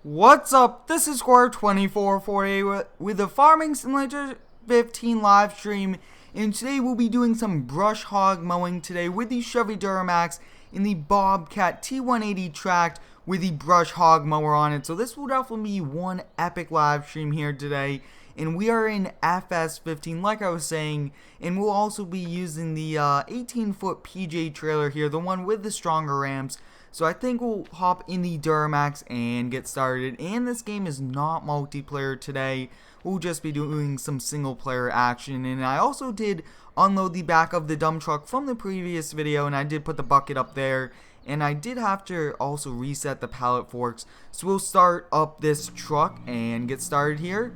What's up? This is Square2448 with the Farming Simulator 15 live stream, and today we'll be doing some brush hog mowing today with the Chevy Duramax in the Bobcat T180 tracked with the brush hog mower on it. So this will definitely be one epic live stream here today, and we are in FS15 like I was saying, and we'll also be using the 18-foot PJ trailer here, the one with the stronger ramps. So I think we'll hop in the Duramax and get started. And this game is not multiplayer today. We'll just be doing some single player action. And I also did unload the back of the dump truck from the previous video, and I did put the bucket up there. And I did have to also reset the pallet forks. So we'll start up this truck and get started here.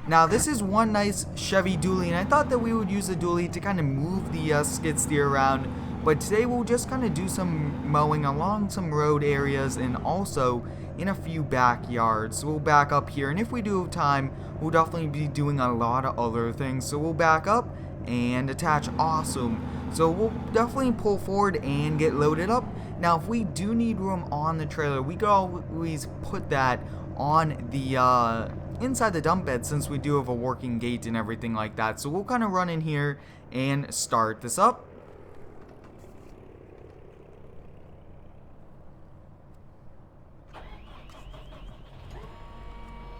Now this is one nice Chevy dually, and I thought that we would use the dually to kind of move the skid steer around. But today we'll just kind of do some mowing along some road areas and also in a few backyards. So we'll back up here, and if we do have time, we'll definitely be doing a lot of other things. So we'll back up and attach. Awesome. So we'll definitely pull forward and get loaded up. Now if we do need room on the trailer, we could always put that on the inside the dump bed, since we do have a working gate and everything like that. So we'll kind of run in here and start this up.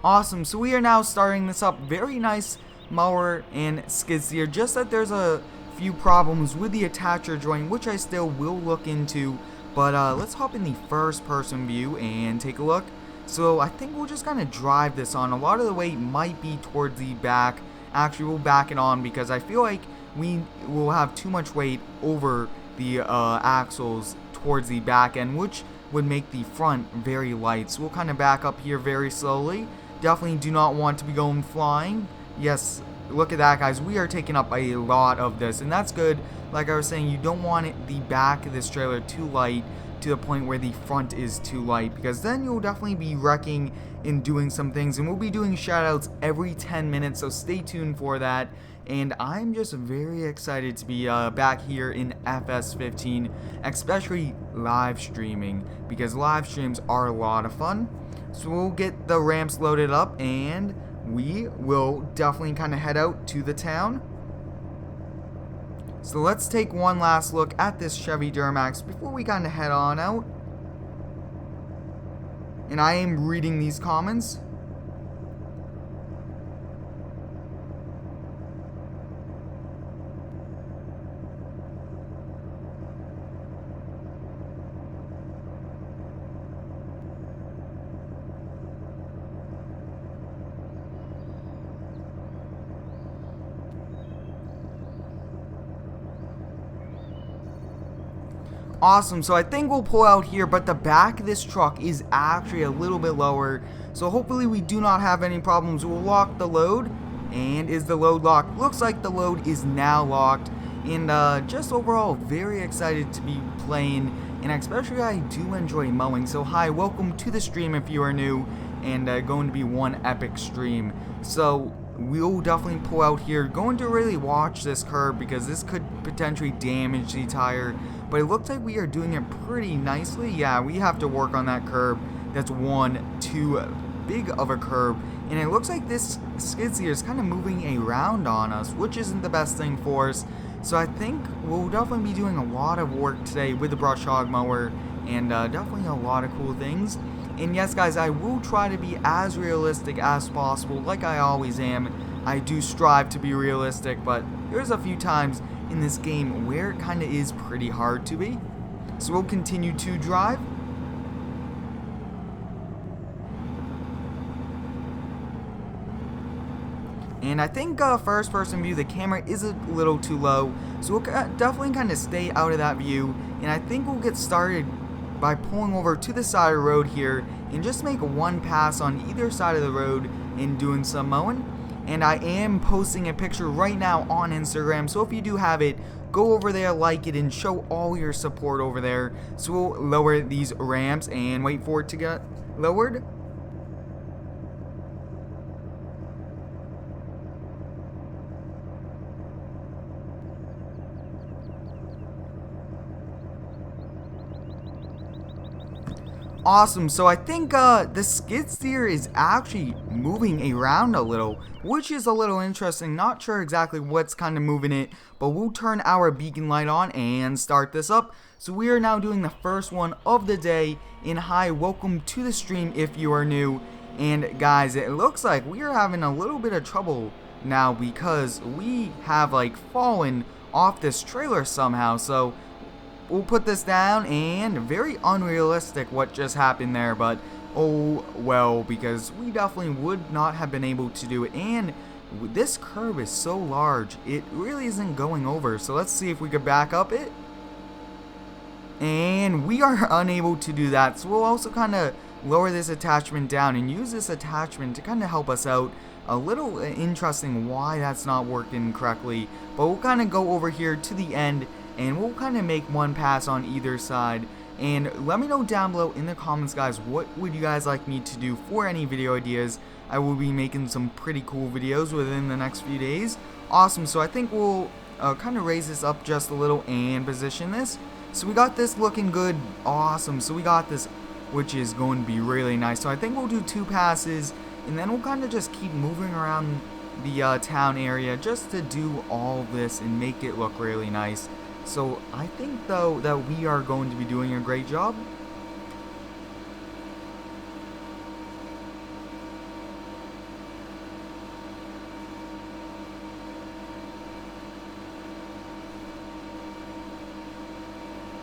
Awesome, so we are now starting this up. Very nice mower and skid steer, just that there's a few problems with the attacher joint, which I still will look into. But let's hop in the first person view and take a look. So I think we'll just kind of drive this on. A lot of the weight might be towards the back. Actually, we'll back it on because I feel like we will have too much weight over the axles towards the back end, which would make the front very light. So we'll kind of back up here very slowly. Definitely do not want to be going flying. Yes, look at that, guys. We are taking up a lot of this, and that's good. Like I was saying, you don't want the back of this trailer too light to the point where the front is too light, because then you'll definitely be wrecking and doing some things. And we'll be doing shoutouts every 10 minutes, so stay tuned for that. And I'm just very excited to be back here in FS15, especially live streaming, because live streams are a lot of fun. So we'll get the ramps loaded up, and we will definitely kind of head out to the town. So let's take one last look at this Chevy Duramax before we kind of head on out. And I am reading these comments. Awesome, so I think we'll pull out here, but the back of this truck is actually a little bit lower, so hopefully we do not have any problems. We'll lock the load. And is the load locked? Looks like the load is now locked. And just overall very excited to be playing, and especially I do enjoy mowing. So hi, welcome to the stream if you are new, and going to be one epic stream. So we'll definitely pull out here, going to really watch this curb because this could potentially damage the tire. But it looks like we are doing it pretty nicely. Yeah, we have to work on that curb. That's one too big of a curb. And it looks like this skid steer is kind of moving around on us, which isn't the best thing for us. So I think we'll definitely be doing a lot of work today with the brush hog mower, and definitely a lot of cool things. And yes, guys, I will try to be as realistic as possible, like I always am. I do strive to be realistic, but there's a few times in this game where it kind of is pretty hard to be. So we'll continue to drive. And I think first person view, the camera is a little too low, so we'll definitely kind of stay out of that view. And I think we'll get started by pulling over to the side of the road here and just make one pass on either side of the road and doing some mowing. And I am posting a picture right now on Instagram, so if you do have it, go over there, like it, and show all your support over there. So we'll lower these ramps and wait for it to get lowered. Awesome, so I think the skid steer is actually moving around a little, which is a little interesting. Not sure exactly what's kind of moving it, but we'll turn our beacon light on and start this up. So we are now doing the first one of the day, and hi, welcome to the stream if you are new. And guys, it looks like we are having a little bit of trouble now because we have like fallen off this trailer somehow, so we'll put this down, and very unrealistic what just happened there, but oh well, because we definitely would not have been able to do it, and this curve is so large, it really isn't going over, so let's see if we could back up it, and we are unable to do that, so we'll also kind of lower this attachment down and use this attachment to kind of help us out. A little interesting why that's not working correctly, but we'll kind of go over here to the end and we'll kind of make one pass on either side. And let me know down below in the comments, guys, what would you guys like me to do for any video ideas. I will be making some pretty cool videos within the next few days. Awesome, so I think we'll kind of raise this up just a little and position this. So we got this looking good. Awesome, so we got this, which is going to be really nice. So I think we'll do 2 passes, and then we'll kind of just keep moving around the town area just to do all this and make it look really nice. So I think though that we are going to be doing a great job.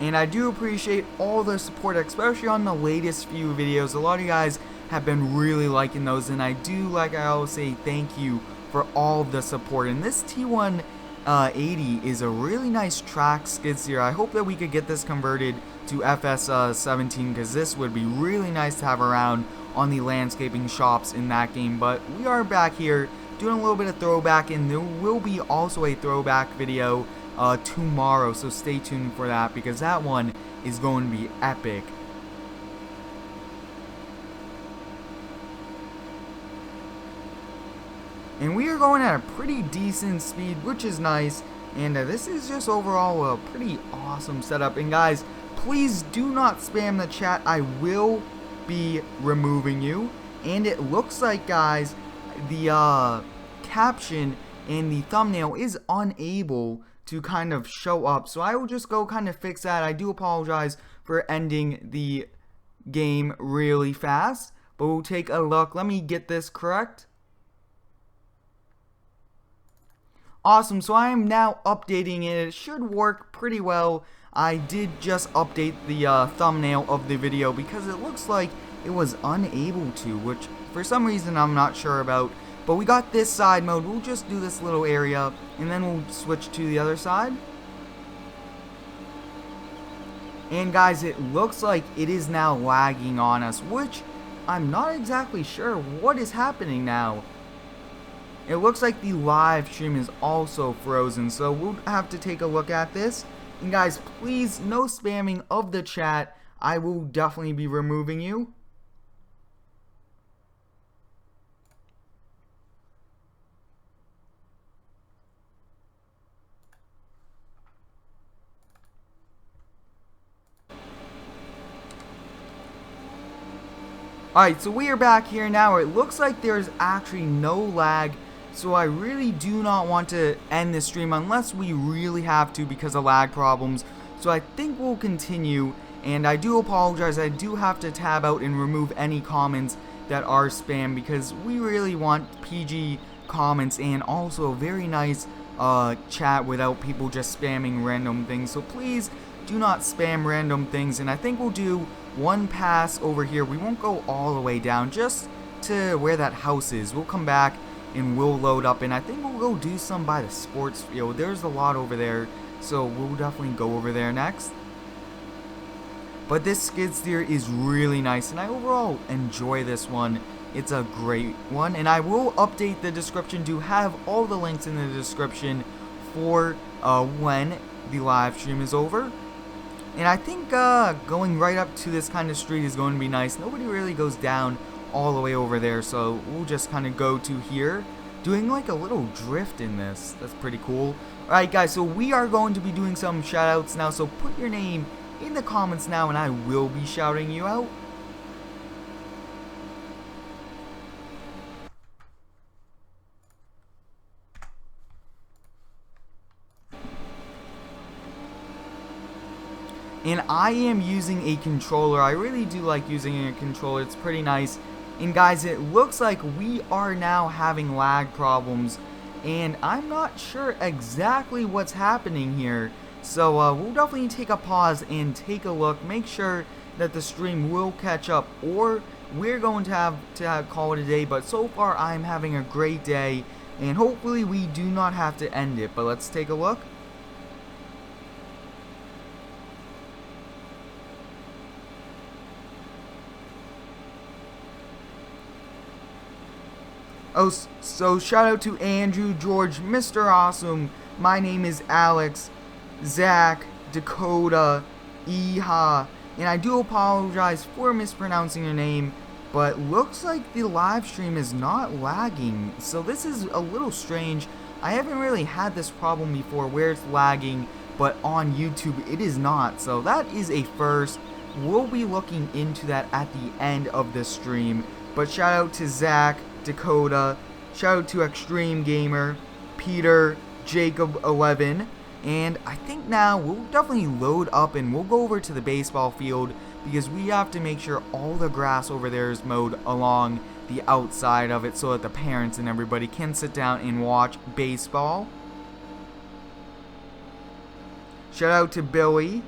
And I do appreciate all the support, especially on the latest few videos. A lot of you guys have been really liking those, and I do, like I always say, thank you for all the support. And this T180 is a really nice track skid steer. I hope that we could get this converted to FS17, because this would be really nice to have around on the landscaping shops in that game. But we are back here doing a little bit of throwback, and there will be also a throwback video tomorrow, so stay tuned for that, because that one is going to be epic. And we are going at a pretty decent speed, which is nice. And this is just overall a pretty awesome setup. And guys, please do not spam the chat. I will be removing you. And it looks like, guys, the caption and the thumbnail is unable to kind of show up. So I will just go kind of fix that. I do apologize for ending the game really fast, but we'll take a look. Let me get this correct. Awesome, so I am now updating it. It should work pretty well. I did just update the thumbnail of the video because it looks like it was unable to, which for some reason I'm not sure about. But we got this side mode. We'll just do this little area, and then we'll switch to the other side. And guys, it looks like it is now lagging on us, which I'm not exactly sure what is happening now. It looks like the live stream is also frozen, so we'll have to take a look at this. And guys, please, no spamming of the chat. I will definitely be removing you. Alright, so we are back here now. It looks like there's actually no lag. So I really do not want to end this stream unless we really have to because of lag problems. So I think we'll continue, and I do apologize. I do have to tab out and remove any comments that are spam because we really want PG comments and also a very nice chat without people just spamming random things. So please do not spam random things, and I think we'll do one pass over here. We won't go all the way down, just to where that house is. We'll come back and we'll load up, and I think we'll go do some by the sports field. There's a lot over there, so we'll definitely go over there next. But this skid steer is really nice, and I overall enjoy this one. It's a great one, and I will update the description to have all the links in the description for when the live stream is over. And I think going right up to this kind of street is going to be nice. Nobody really goes down all the way over there, so we'll just kind of go to here, doing like a little drift in this. That's pretty cool. Alright guys, so we are going to be doing some shout outs now, so put your name in the comments now and I will be shouting you out. and I am using a controller. I really do like using a controller. It's pretty nice. And guys, it looks like we are now having lag problems, and I'm not sure exactly what's happening here. So we'll definitely take a pause and take a look, make sure that the stream will catch up, or we're going to have call it a day. But so far I'm having a great day, and hopefully we do not have to end it. But let's take a look. Oh, so shout out to Andrew, George, Mr. Awesome, my name is Alex, Zach, Dakota, Iha, and I do apologize for mispronouncing your name, but looks like the live stream is not lagging, so this is a little strange. I haven't really had this problem before where it's lagging, but on YouTube it is not, so that is a first. We'll be looking into that at the end of the stream, but shout out to Zach, Dakota, shout out to Extreme Gamer, Peter, Jacob 11, and I think now we'll definitely load up and we'll go over to the baseball field because we have to make sure all the grass over there is mowed along the outside of it so that the parents and everybody can sit down and watch baseball. Shout out to Billy.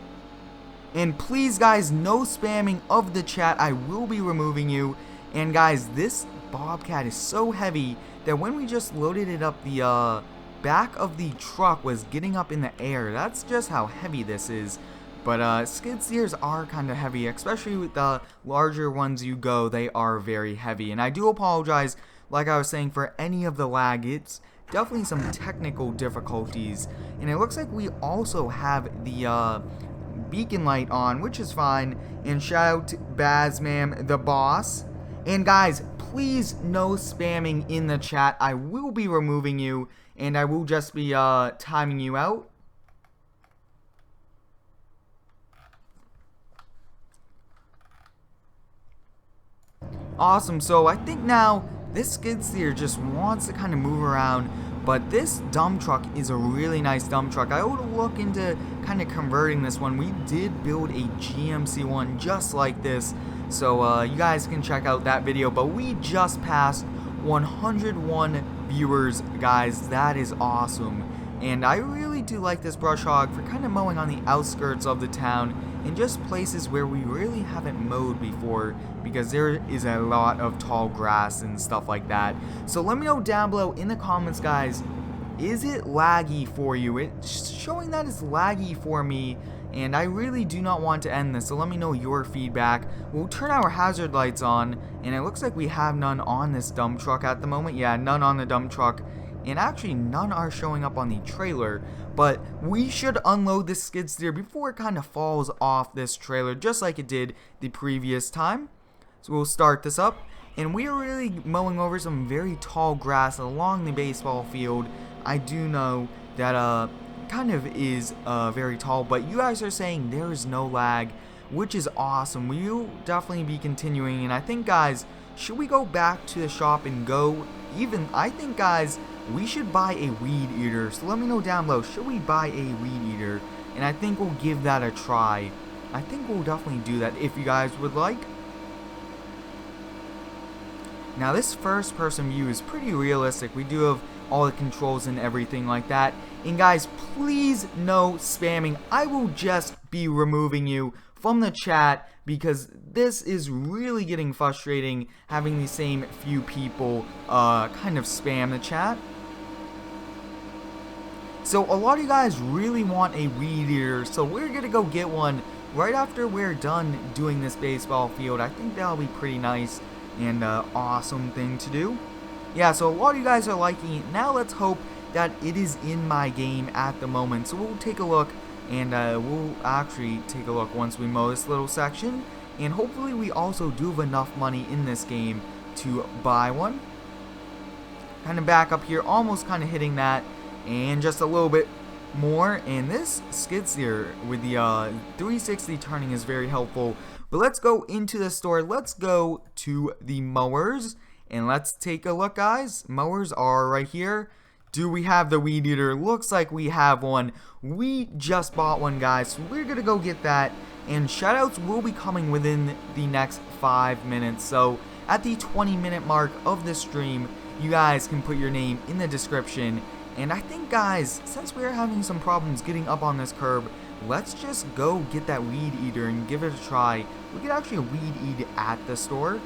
And please guys, no spamming of the chat. I will be removing you. And guys, this Bobcat is so heavy that when we just loaded it up, the back of the truck was getting up in the air. That's just how heavy this is. But skid steers are kind of heavy, especially with the larger ones you go. They are very heavy, and I do apologize, like I was saying, for any of the lag. It's definitely some technical difficulties, and it looks like we also have the beacon light on, which is fine. And shout out to Bazmam the boss. And guys, please no spamming in the chat. I will be removing you, and I will just be timing you out. Awesome, so I think now this skid steer just wants to kind of move around, but this dump truck is a really nice dump truck. I would look into kind of converting this one. We did build a GMC one just like this, so you guys can check out that video. But we just passed 101 viewers, guys. That is awesome. And I really do like this brush hog for kind of mowing on the outskirts of the town and just places where we really haven't mowed before, because there is a lot of tall grass and stuff like that. So let me know down below in the comments, guys, is it laggy for you? It's showing that it's laggy for me, and I really do not want to end this, so let me know your feedback. We'll turn our hazard lights on, and it looks like we have none on this dump truck at the moment. Yeah, none on the dump truck, and actually none are showing up on the trailer. But we should unload this skid steer before it kind of falls off this trailer, just like it did the previous time. So we'll start this up, and we are really mowing over some very tall grass along the baseball field. I do know that kind of is very tall, but you guys are saying there is no lag, which is awesome. We'll definitely be continuing, and I think, guys, should we go back to the shop and go even, I think, guys, we should buy a weed eater. So let me know down below, should we buy a weed eater? And I think we'll give that a try. I think we'll definitely do that if you guys would like. Now this first person view is pretty realistic. We do have all the controls and everything like that. And guys, please no spamming. I will just be removing you from the chat because this is really getting frustrating, having the same few people kind of spam the chat. So a lot of you guys really want a weed eater, so we're gonna go get one right after we're done doing this baseball field. I think that'll be pretty nice and awesome thing to do. Yeah, so a lot of you guys are liking it. Now let's hope that it is in my game at the moment. So we'll take a look, and we'll actually take a look once we mow this little section, and hopefully we also do have enough money in this game to buy one. Kind of back up here, almost kind of hitting that, and just a little bit more. And this skid steer with the 360 turning is very helpful. But let's go into the store. Let's go to the mowers and let's take a look, guys. Mowers are right here. Do we have the weed eater? Looks like we have one. We just bought one, guys, so we're gonna go get that. And shoutouts will be coming within the next 5 minutes. So at the 20-minute mark of the stream, you guys can put your name in the description. And I think, guys, since we're having some problems getting up on this curb, let's just go get that weed eater and give it a try. We could actually weed eat at the store.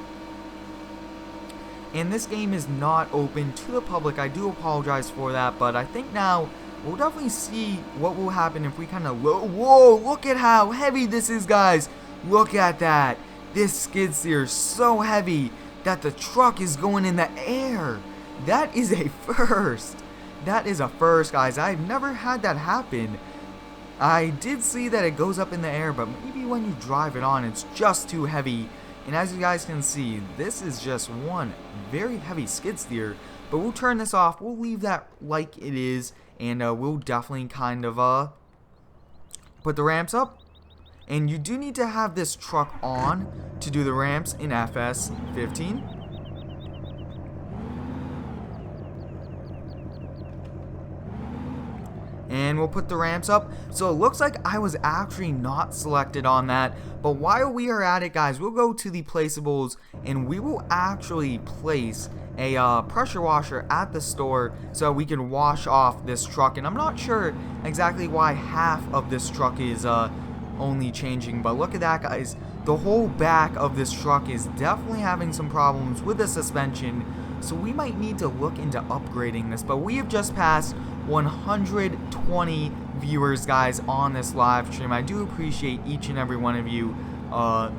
And this game is not open to the public. I do apologize for that, but I think now we'll definitely see what will happen if we kind of whoa, look at how heavy this is, guys. Look at that. This skid steer is so heavy that the truck is going in the air. That is a first. That is a first, guys. I've never had that happen. I did see that it goes up in the air, but maybe when you drive it on, it's just too heavy. And as you guys can see, this is just one very heavy skid steer. But we'll turn this off. We'll leave that like it is. And we'll definitely kind of put the ramps up. And you do need to have this truck on to do the ramps in FS15. And we'll put the ramps up. So it looks like I was actually not selected on that. But while we are at it, guys, we'll go to the placeables and we will actually place a pressure washer at the store so we can wash off this truck. And I'm not sure exactly why half of this truck is only changing, but look at that, guys. The whole back of this truck is definitely having some problems with the suspension, so we might need to look into upgrading this. But we have just passed 120 viewers, guys, on this live stream. I do appreciate each and every one of you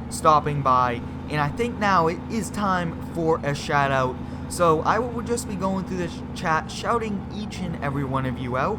stopping by, and I think now it is time for a shout out. So I will just be going through this chat shouting each and every one of you out.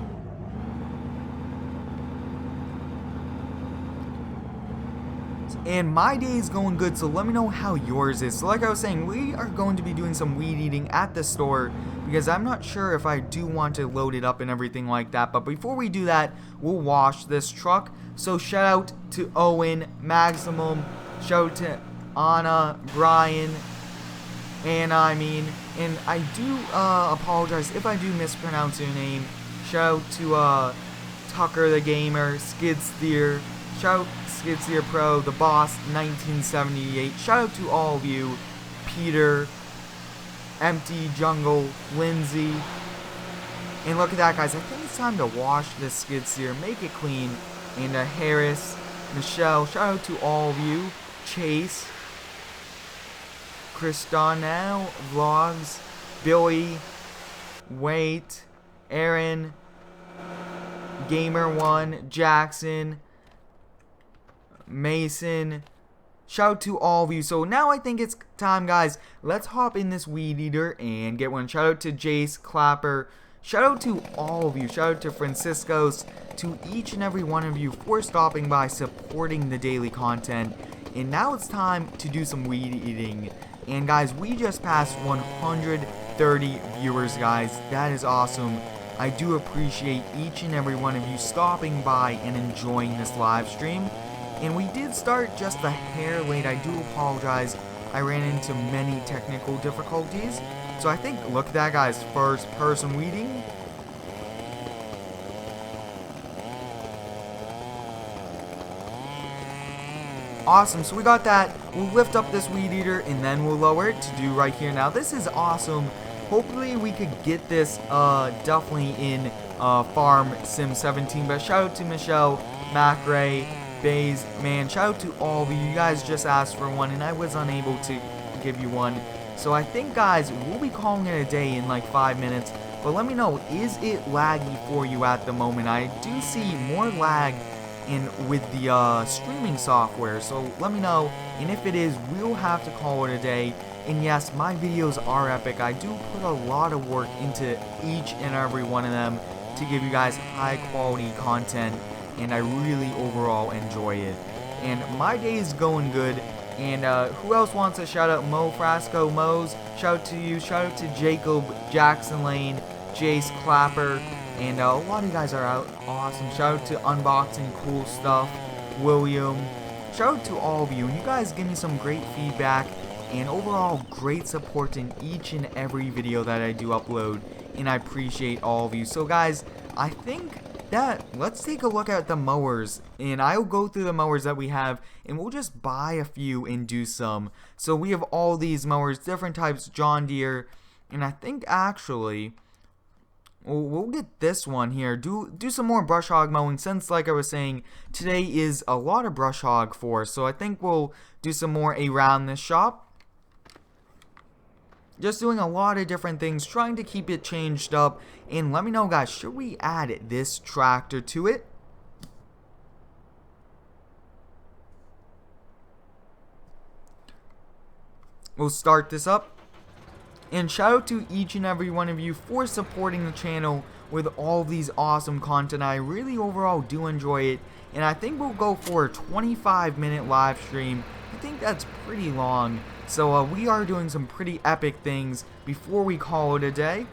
And my day is going good, so let me know how yours is. So like I was saying, we are going to be doing some weed eating at the store, because I'm not sure if I do want to load it up and everything like that. But before we do that, we'll wash this truck. So shout out to Owen, Maximum, shout out to Anna, Brian, and I do apologize if I do mispronounce your name. Shout out to Tucker the Gamer, Skid Steer, shout out Skid Steer Pro, The Boss 1978. Shout out to all of you, Peter, Empty Jungle, Lindsay. And look at that, guys. I think it's time to wash this skid steer, make it clean. And Harris, Michelle, shout out to all of you. Chase, Chris Donnell, Vlogs, Billy, Wait, Aaron, Gamer1, Jackson, Mason. Shout out to all of you. So now I think it's time, guys. Let's hop in this weed eater and get one. Shout out to Jace, Clapper. Shout out to all of you. Shout out to Francisco's, to each and every one of you for stopping by, supporting the daily content. And now it's time to do some weed eating. And guys, we just passed 130 viewers, guys. That is awesome. I do appreciate each and every one of you stopping by and enjoying this live stream. And we did start just a hair late. I do apologize. I ran into many technical difficulties. So I think, look at that, guys, first person weeding. Awesome, so we got that. We'll lift up this weed eater and then we'll lower it to do right here. Now this is awesome. Hopefully we could get this definitely in Farm Sim 17. But shout out to Michelle, Macrae, Bays, man, shout out to all of you. You guys just asked for one and I was unable to give you one. So I think, guys, we'll be calling it a day in like 5 minutes. But let me know, is it laggy for you at the moment? I do see more lag with the streaming software. So let me know. And if it is, we'll have to call it a day. And yes, my videos are epic. I do put a lot of work into each and every one of them to give you guys high quality content. And I really overall enjoy it. And my day is going good. And who else wants a shout out? Mo Frasco, Mo's, shout out to you. Shout out to Jacob, Jackson Lane, Jace, Clapper, and a lot of you guys are out. Awesome. Shout out to Unboxing Cool Stuff, William. Shout out to all of you. And you guys give me some great feedback and overall great support in each and every video that I do upload. and I appreciate all of you. So guys, I think that let's take a look at the mowers, and I'll go through the mowers that we have, and we'll just buy a few and do some. So we have all these mowers, different types, John Deere, and I think actually we'll get this one here. Do some more brush hog mowing, since like I was saying, today is a lot of brush hog for us. So I think we'll do some more around this shop. Just doing a lot of different things, trying to keep it changed up. And let me know, guys, should we add this tractor to it? We'll start this up. And shout out to each and every one of you for supporting the channel with all of these awesome content. I really overall do enjoy it. And I think we'll go for a 25-minute live stream. I think that's pretty long. So we are doing some pretty epic things before we call it a day.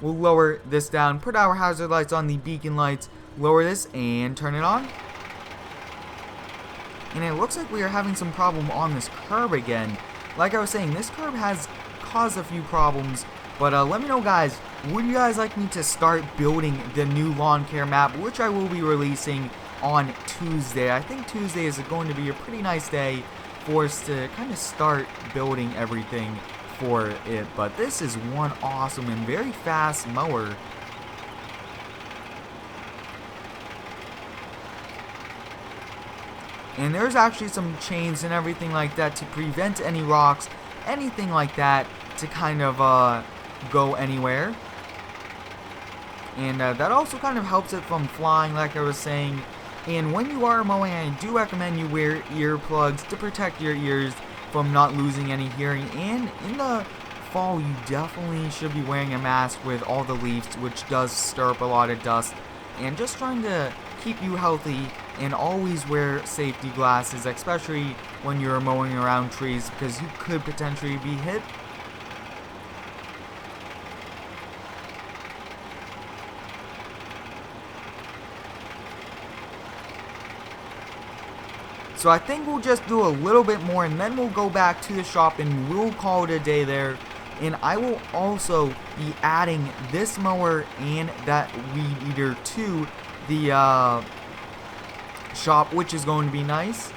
We'll lower this down, put our hazard lights on, the beacon lights, lower this and turn it on. And it looks like we are having some problem on this curb again. Like I was saying, this curb has caused a few problems. But let me know, guys, would you guys like me to start building the new lawn care map, which I will be releasing on Tuesday. I think Tuesday is going to be a pretty nice day for us to kind of start building everything for it. But this is one awesome and very fast mower. And there's actually some chains and everything like that to prevent any rocks, anything like that, to kind of go anywhere. And that also kind of helps it from flying, like I was saying. And when you are mowing, I do recommend you wear earplugs to protect your ears from not losing any hearing. And in the fall, you definitely should be wearing a mask with all the leaves, which does stir up a lot of dust. And just trying to keep you healthy, and always wear safety glasses, especially when you're mowing around trees, because you could potentially be hit. So I think we'll just do a little bit more, and then we'll go back to the shop and we'll call it a day there. And I will also be adding this mower and that weed eater to the shop, which is going to be nice.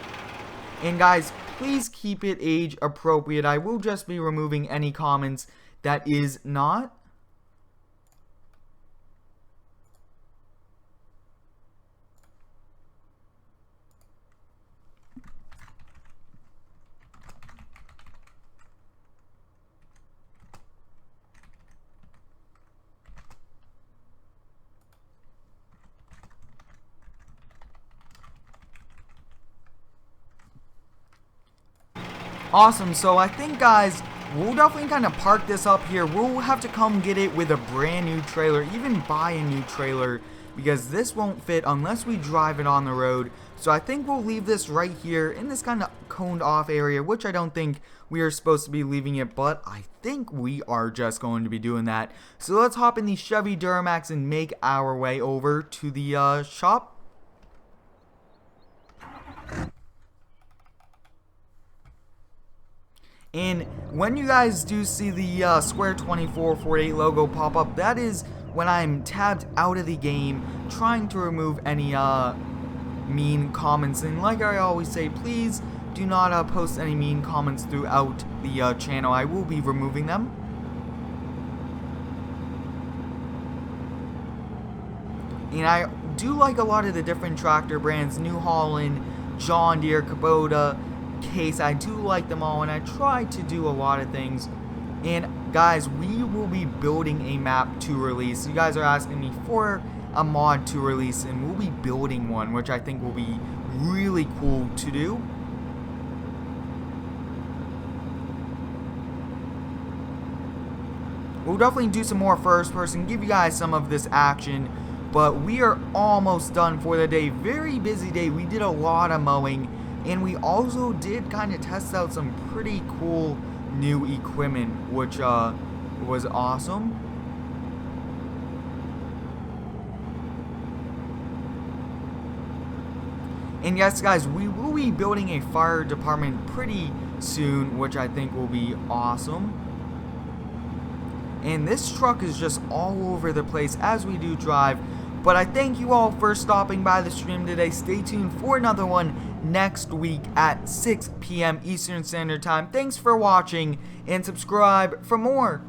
And guys, please keep it age appropriate. I will just be removing any comments that is not. Awesome, so I think, guys, we'll definitely kind of park this up here. We'll have to come get it with a brand new trailer, even buy a new trailer, because this won't fit unless we drive it on the road. So I think we'll leave this right here in this kind of coned off area, which I don't think we are supposed to be leaving it, but I think we are just going to be doing that. So let's hop in the Chevy Duramax and make our way over to the shop. And when you guys do see the Square 2448 logo pop up, that is when I'm tabbed out of the game, trying to remove any mean comments. And like I always say, please do not post any mean comments throughout the channel. I will be removing them. And I do like a lot of the different tractor brands, New Holland, John Deere, Kubota, Case. I do like them all, and I try to do a lot of things. And guys, we will be building a map to release. You guys are asking me for a mod to release, and we'll be building one, which I think will be really cool to do. We'll definitely do some more first person, give you guys some of this action, but we are almost done for the day. Very busy day. We did a lot of mowing. And we also did kind of test out some pretty cool new equipment, which was awesome. And yes, guys, we will be building a fire department pretty soon, which I think will be awesome. and this truck is just all over the place as we do drive. But I thank you all for stopping by the stream today. Stay tuned for another one next week at 6 p.m. Eastern Standard Time. Thanks for watching, and subscribe for more.